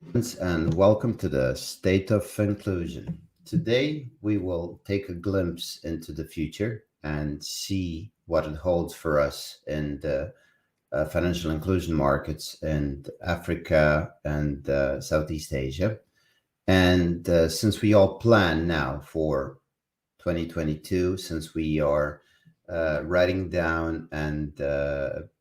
And welcome to the State of FINclusion. Today, we will take a glimpse into the future and see what it holds for us in the financial inclusion markets in Africa and Southeast Asia. And since we all plan now for 2022, since we are writing down and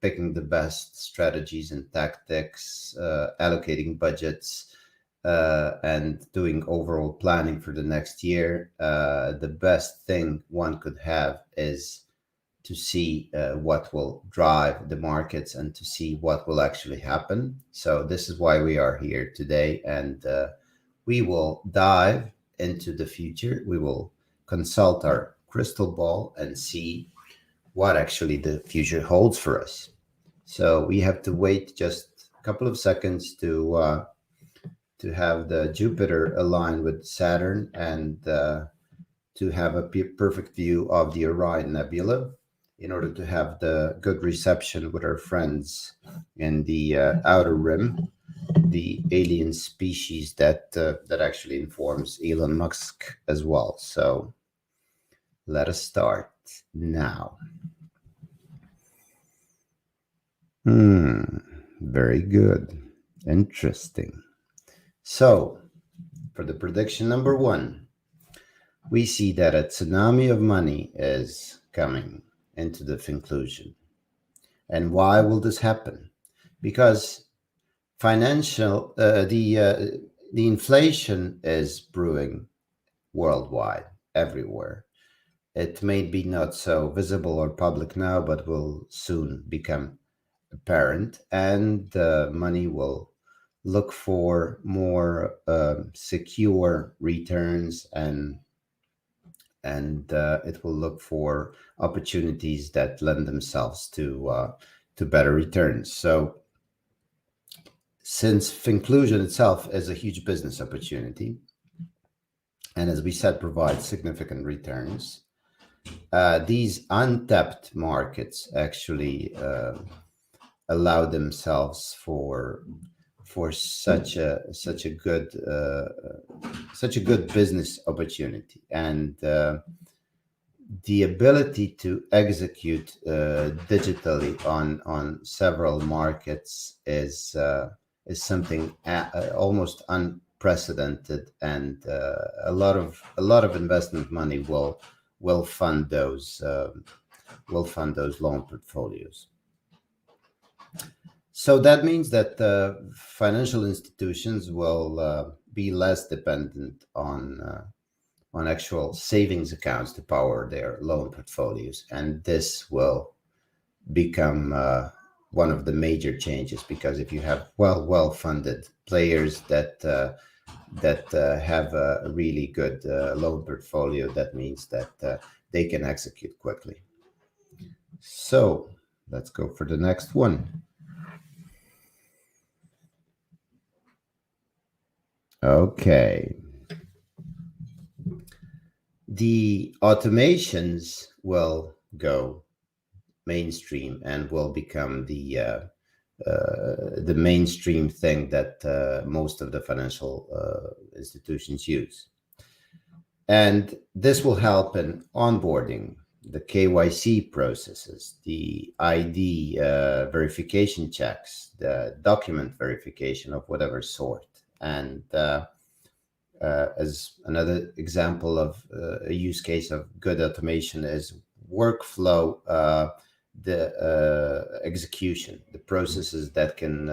picking the best strategies and tactics, allocating budgets, and doing overall planning for the next year, the best thing one could have is to see what will drive the markets and to see what will actually happen. So, this is why we are here today, and we will dive into the future. We will consult our crystal ball and see what actually the future holds for us. So we have to wait just a couple of seconds to have the Jupiter align with Saturn and to have a perfect view of the Orion Nebula in order to have the good reception with our friends in the outer rim, the alien species that actually informs Elon Musk as well. So let us start now. Very good. Interesting. So, for the prediction number one, we see that a tsunami of money is coming into the FINclusion. And why will this happen? Because the inflation is brewing worldwide, everywhere. It may be not so visible or public now, but will soon become apparent, and money will look for more secure returns, and it will look for opportunities that lend themselves to better returns. So, since FINclusion itself is a huge business opportunity, and as we said, provides significant returns, these untapped markets actually allow themselves for such a good business opportunity, and the ability to execute digitally on several markets is something almost unprecedented, and a lot of investment money will fund those loan portfolios. So that means that financial institutions will be less dependent on actual savings accounts to power their loan portfolios, and this will become one of the major changes, because if you have well-funded players that have a really good loan portfolio, that means that they can execute quickly. So let's go for the next one. Okay. The automations will go mainstream and will become the mainstream thing that most of the financial institutions use. And this will help in onboarding, the KYC processes, the ID verification checks, the document verification of whatever sort. And as another example of a use case of good automation is workflow, the execution, the processes that can,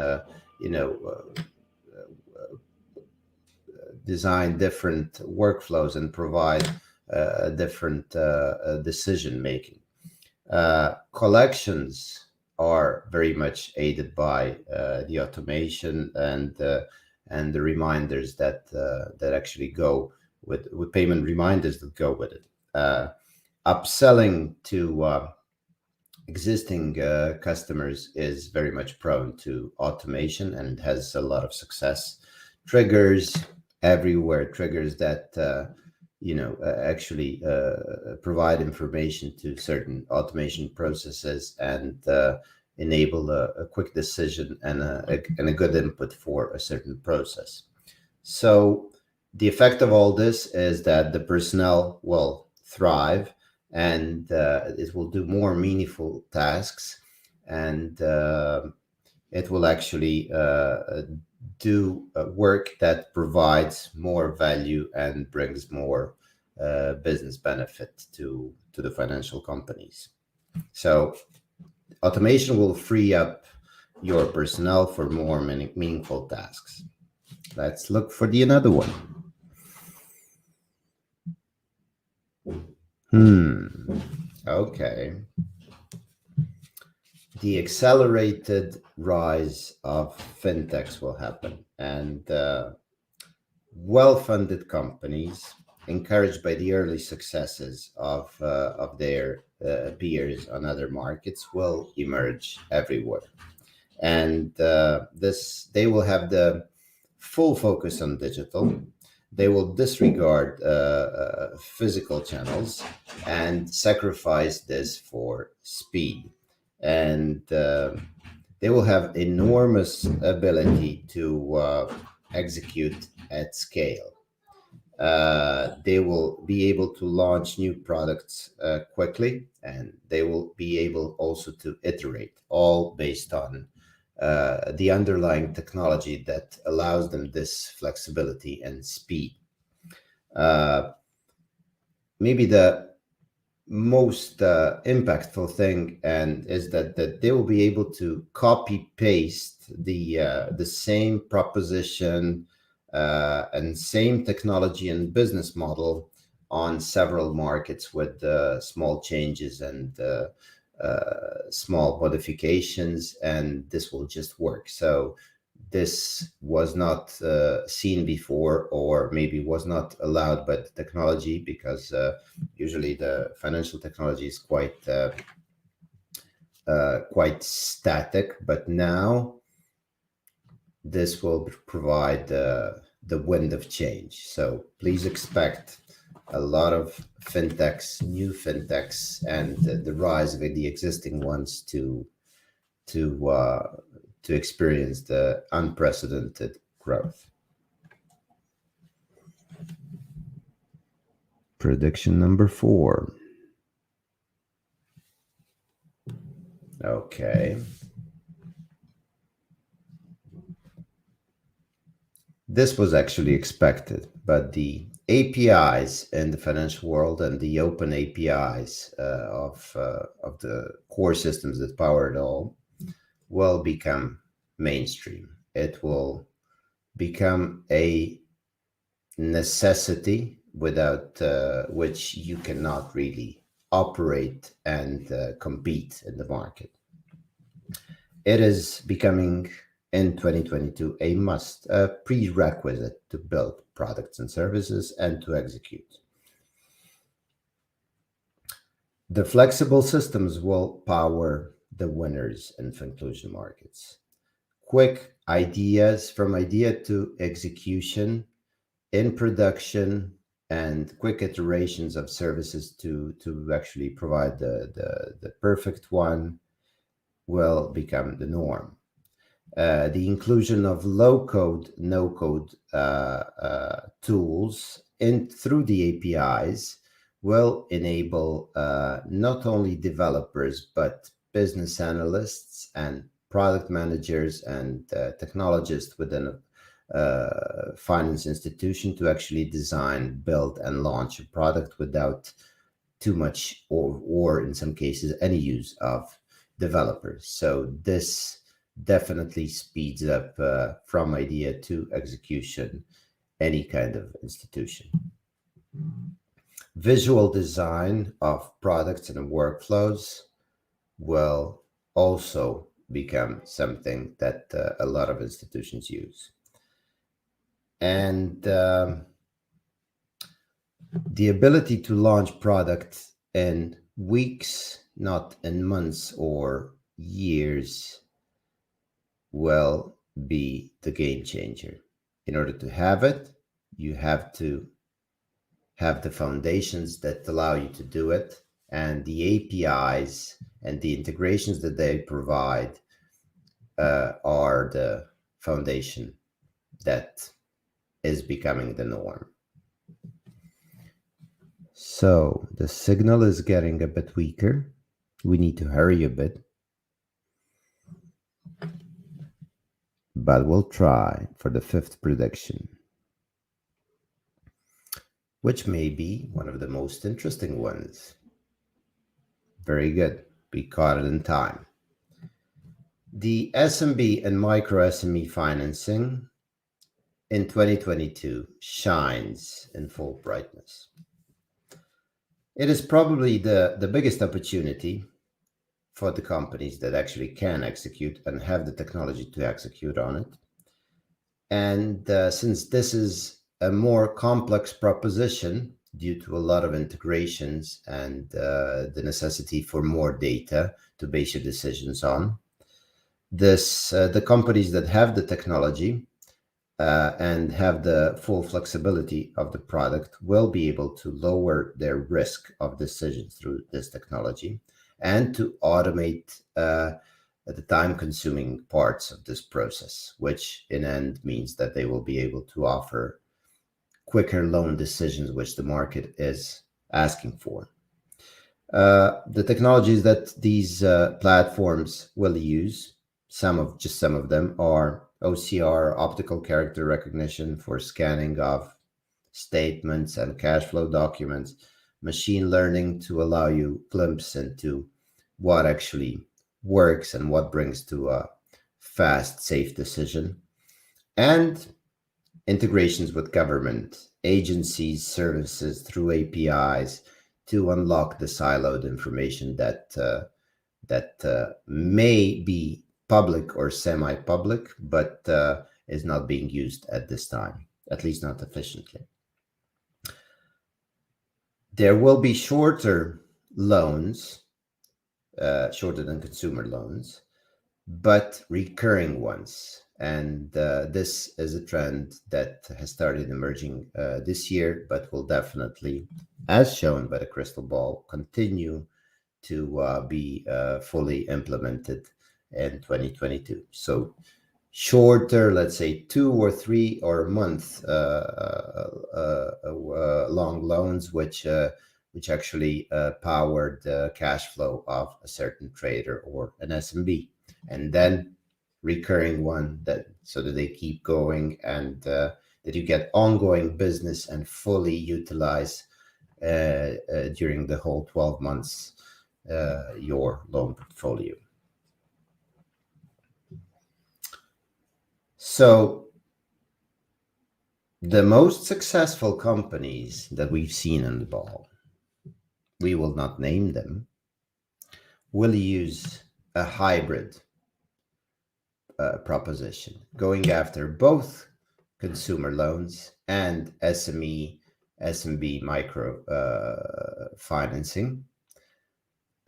design different workflows and provide different decision making. Collections are very much aided by the automation and the reminders that actually go with payment reminders that go with it. Upselling to existing customers is very much prone to automation, and it has a lot of success. Triggers everywhere, triggers that actually provide information to certain automation processes, and enable a quick decision and a good input for a certain process. So the effect of all this is that the personnel will thrive, and it will do more meaningful tasks, and it will actually do work that provides more value and brings more business benefit to the financial companies. So automation will free up your personnel for more meaningful tasks. Let's look for the another one. Okay. The accelerated rise of fintechs will happen, and well-funded companies, encouraged by the early successes of their peers on other markets, will emerge everywhere. And they will have the full focus on digital. They will disregard physical channels and sacrifice this for speed. And they will have enormous ability to execute at scale. They will be able to launch new products quickly, and they will be able also to iterate, all based on the underlying technology that allows them this flexibility and speed. Maybe the most impactful thing and is that they will be able to copy paste the same proposition and same technology and business model on several markets with small changes and small modifications, and this will just work. So this was not seen before, or maybe was not allowed by the technology, because usually the financial technology is quite static. But now this will provide the wind of change. So please expect a lot of fintechs, new fintechs, and the rise of the existing ones to experience the unprecedented growth. Prediction number 4. Okay. This was actually expected, but the APIs in the financial world and the open APIs of the core systems that power it all will become mainstream. It will become a necessity without which you cannot really operate and compete in the market. It is becoming, in 2022, a must, a prerequisite to build products and services and to execute. The flexible systems will power the winners in FINclusion markets. Quick ideas, from idea to execution, in production, and quick iterations of services to actually provide the perfect one will become the norm. The inclusion of low-code, no-code tools through the APIs will enable not only developers, but business analysts and product managers and technologists within a finance institution to actually design, build, and launch a product without too much or in some cases any use of developers. So this definitely speeds up from idea to execution any kind of institution. Visual design of products and workflows will also become something that a lot of institutions use. And the ability to launch products in weeks, not in months or years, will be the game changer. In order to have it, you have to have the foundations that allow you to do it. and the APIs and the integrations that they provide are the foundation that is becoming the norm. So the signal is getting a bit weaker. We need to hurry a bit, but we'll try for the fifth prediction, which may be one of the most interesting ones. Very good. We caught it in time. The SMB and micro SME financing in 2022 shines in full brightness. It is probably the biggest opportunity for the companies that actually can execute and have the technology to execute on it. And since this is a more complex proposition due to a lot of integrations and the necessity for more data to base your decisions on, the companies that have the technology and have the full flexibility of the product will be able to lower their risk of decisions through this technology and to automate the time-consuming parts of this process, which in end means that they will be able to offer quicker loan decisions, which the market is asking for. The technologies that these platforms will use, some of them are OCR, optical character recognition for scanning of statements and cash flow documents, machine learning to allow you glimpse into what actually works and what brings to a fast, safe decision, and integrations with government agencies, services through APIs to unlock the siloed information that may be public or semi-public, but is not being used at this time, at least not efficiently. There will be shorter loans, shorter than consumer loans, but recurring ones. And this is a trend that has started emerging this year, but will definitely, as shown by the crystal ball, continue to be fully implemented in 2022. So shorter, let's say 2 or 3 or a month long loans, which actually powered the cash flow of a certain trader or an SMB, and then recurring one so that they keep going and that you get ongoing business and fully utilize during the whole 12 months your loan portfolio. So the most successful companies that we've seen in the ball, we will not name them, will use a hybrid proposition, going after both consumer loans and SMB micro financing,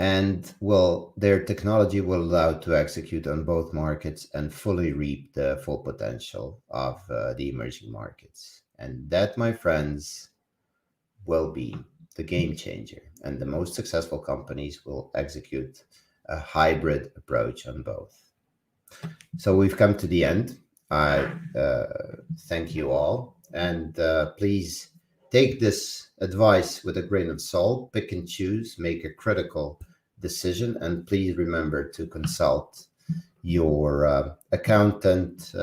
and their technology will allow to execute on both markets and fully reap the full potential of the emerging markets. And that, my friends, will be the game changer. And the most successful companies will execute a hybrid approach on both. So we've come to the end. I thank you all. And please take this advice with a grain of salt, pick and choose, make a critical decision, and please remember to consult your accountant,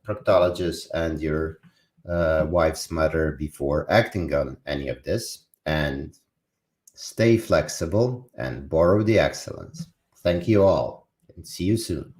proctologist, and your wife's mother before acting on any of this. And stay flexible and borrow the excellence. Thank you all, and see you soon.